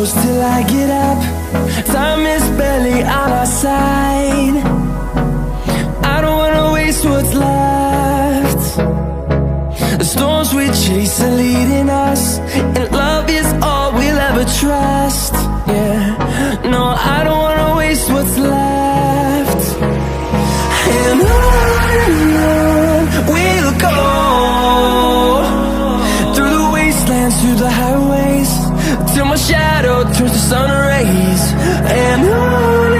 close till I get up. Time is barely on our side. I don't wanna waste what's left. The storms we chase are leading us, and love is all we'll ever trust. Yeah, no, I don't wanna waste what's left. And on we'll go, through the wastelands, through the highways, till my shadow turns to sun rays. And on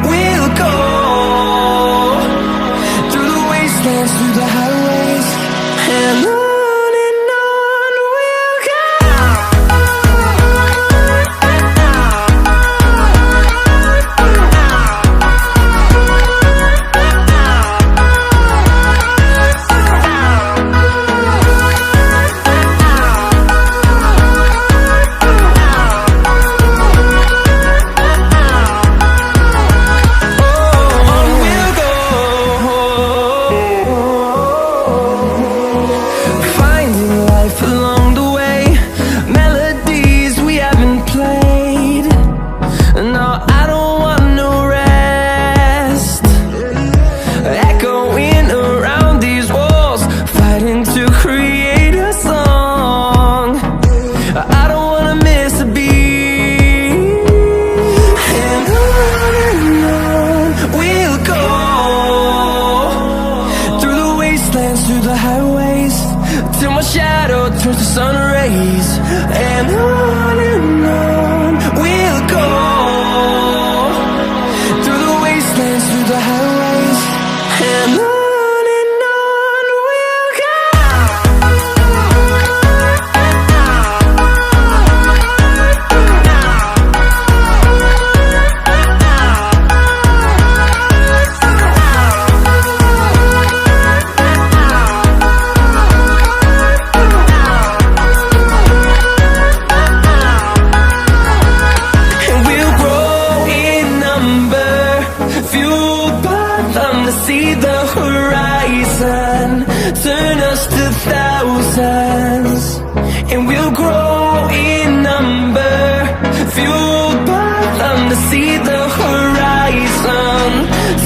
we'll go, through the wastelands, through the highways, and on we'll go. Through the highways, till my shadow turns to sun rays. And on we'll go, through the wastelands, through the highways, and on we'll go. See the horizon, turn us to thousands, and we'll grow in number, fueled by them. To see the horizon,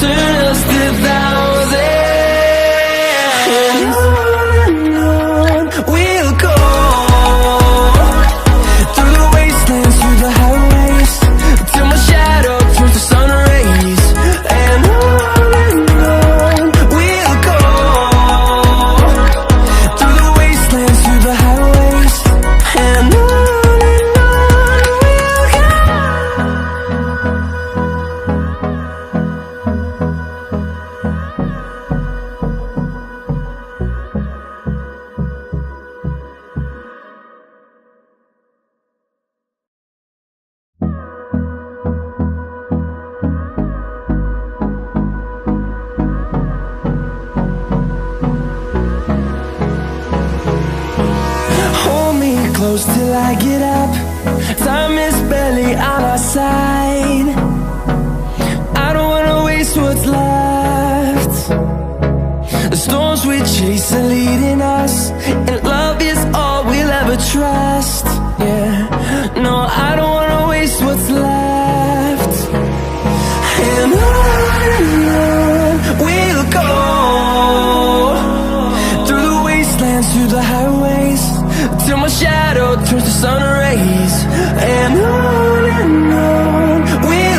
turn us to thousands, and on we'll go, through the wastelands, through the highways, till my shadow turns to sun rays. And close till I get up. Time is barely on our side. I don't wanna waste what's left. The storms we chase are leading us, and love is all we'll ever trust. Yeah, no, I don't wanna waste what's left. And on we'll go, through the wastelands, through the highways, till my shadow turns to sun rays. And on we'll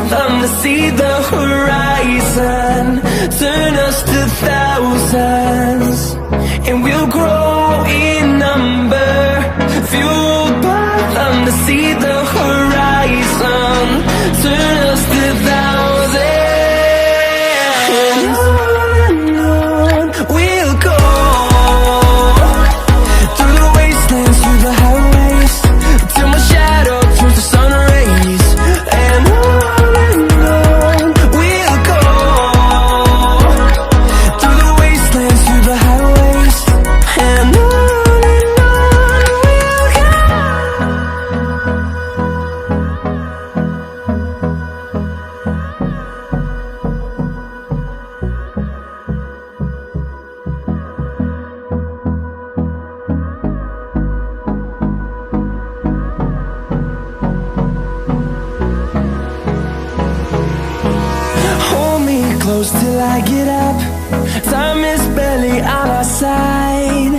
them to see the horizon, turn us to thousands, and we'll grow in number, fueled by them to see the horizon, turn us to thousands. And on we'll go, through the wastelands, through the highways, till my shadow turns to sun rays. And on we'll go, through the wastelands, through the highways. And on we'll go. Hold me close till I get up. Time is barely on our side.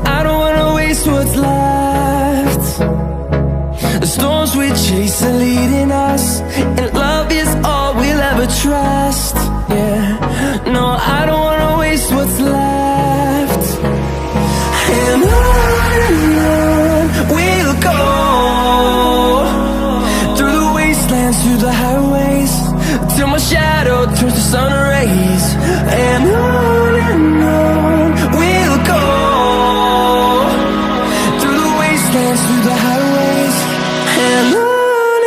I don't wanna waste what's left. The storms we chase are leading us, and love is all we'll ever trust. Yeah, no, I don't wanna waste what's left. And on we'll go, through the wastelands, through the highways, till my shadow turns to sun rays. And on we'll go, through the wastelands, through the highways. And on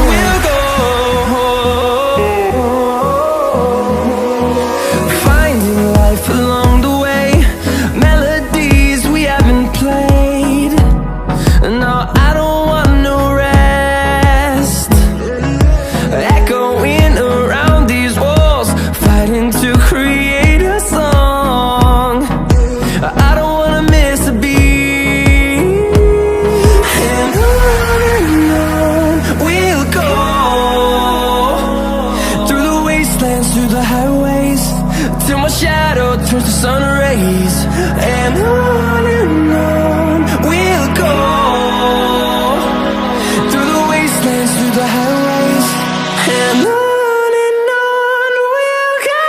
we'll go. Finding life along the way, melodies we haven't played. No, I don't want no rest. Echoing around these walls, fighting to create a song. I don't wanna miss a beat. And on we'll go, through the wastelands, through the highways, till my shadow turns to sun rays. And on we'll go, through the wastelands, through the highways. And on we'll go.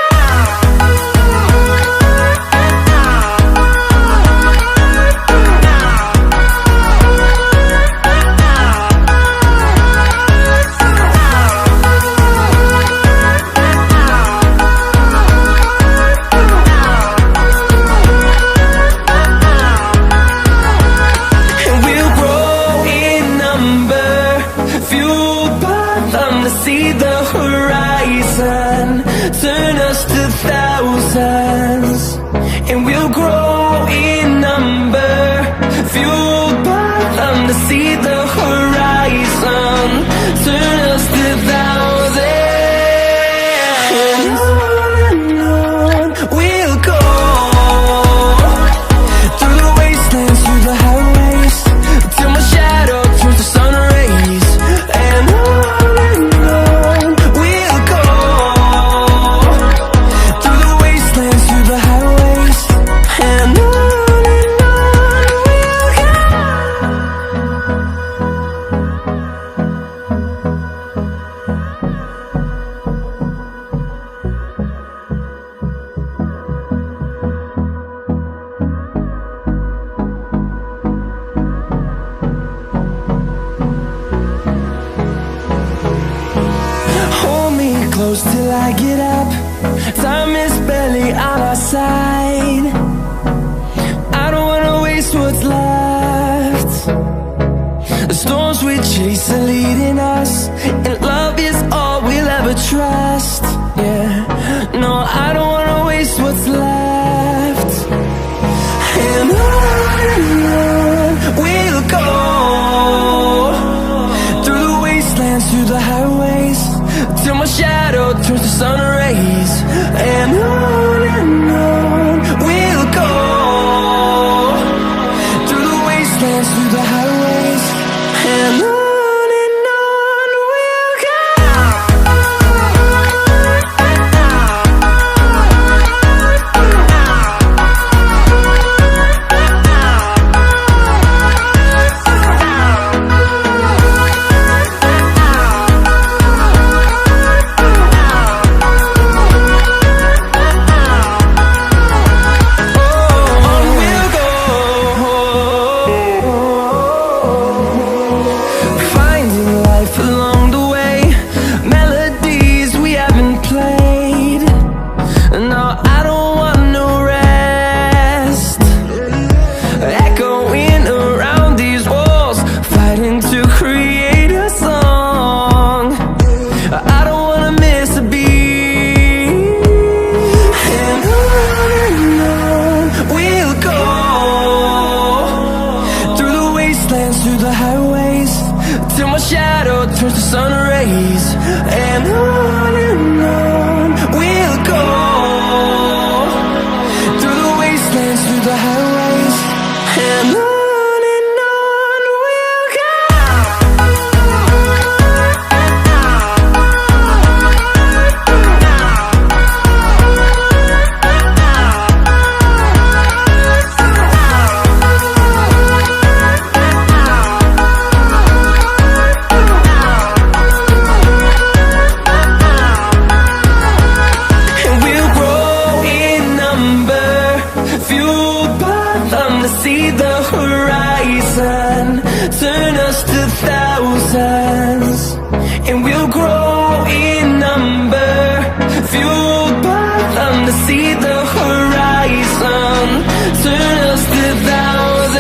And we'll grow in number, fueled by them to see the horizon, turn us to thousands. And we'll grow in number, fueled by them to see the horizon, turn us to thousands. And on we'll go, through the wastelands, through the highways, till my shadow turns to sun rays. And on we'll go, through the wastelands, through the highways. And on we'll go. Hold me close till I get up. Time is barely on our side. I don't wanna waste what's left. The storms we chase are leading us, and love is all we'll ever trust. Yeah, no, I don't wanna waste what's left. And on we'll go, through the wastelands, through the highways, till my shadow turns to sun rays. And on turns to sun rays, and on we'll go, through the wastelands, through the highways, and on we'll go. See the horizon, turn us to thousands, and we'll grow in number, fueled by them. To see the horizon, turn us to thousands,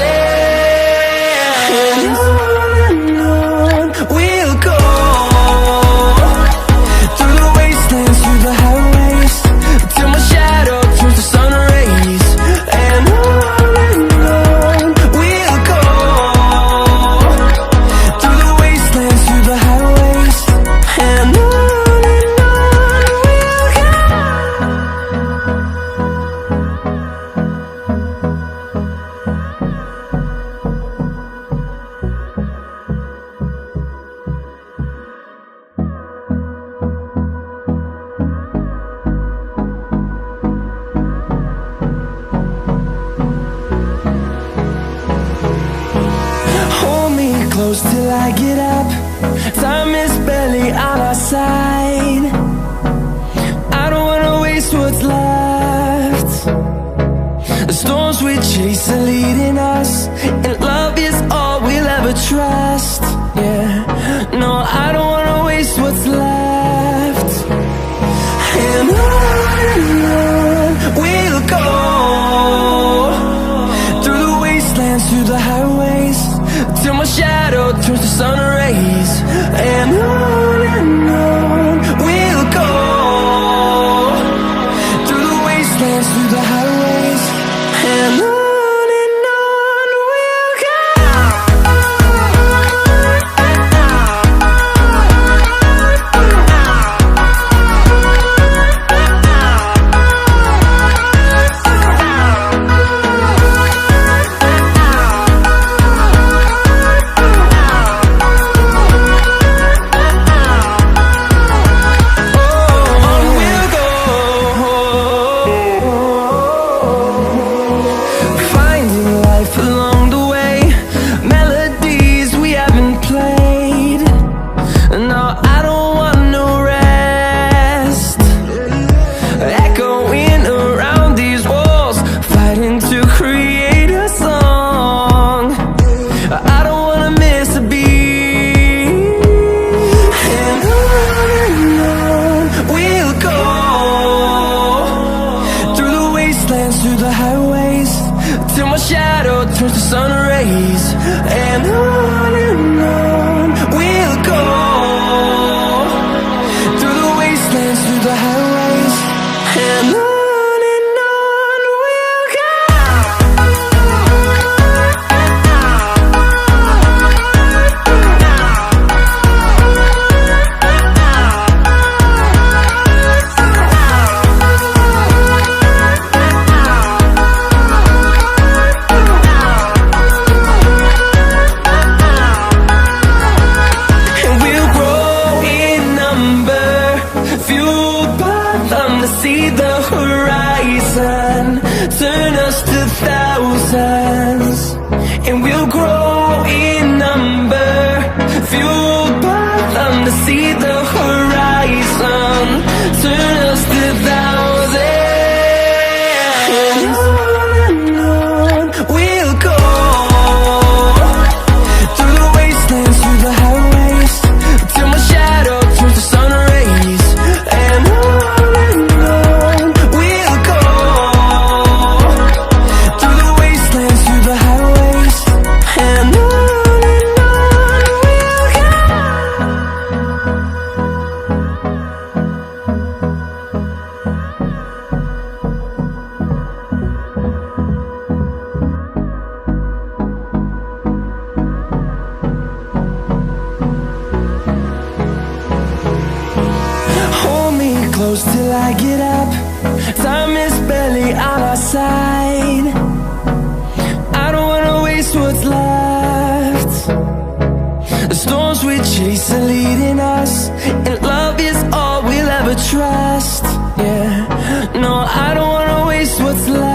and on we'll go, through the wastelands, through the highways, till my shadow turns to sun rays, and on close till I get up. Time is barely on our side. I don't wanna waste what's left. The storms we chase are leading us, and love is all we'll ever trust. Yeah, no, I don't wanna waste what's left. And on we'll go, through the wastelands, through the highways, till my shadow turns to sun rays, and on we'll go, through the wastelands, through the highways, and on we'll go. Through the highways, till my shadow turns to sun rays, and on we'll go, through the wastelands, through the highways, and on we'll go. See the horizon, turn us to thousands, and we'll grow in number, fueled by them. To see the horizon, turn us to thousands, and on we'll go, through the wastelands, through the highways, till my shadow turns to sun rays, and on we'll go, through the wastelands, close till I get up. Time is barely on our side. I don't wanna waste what's left. The storms we chase are leading us, and love is all we'll ever trust. Yeah, no, I don't wanna waste what's left.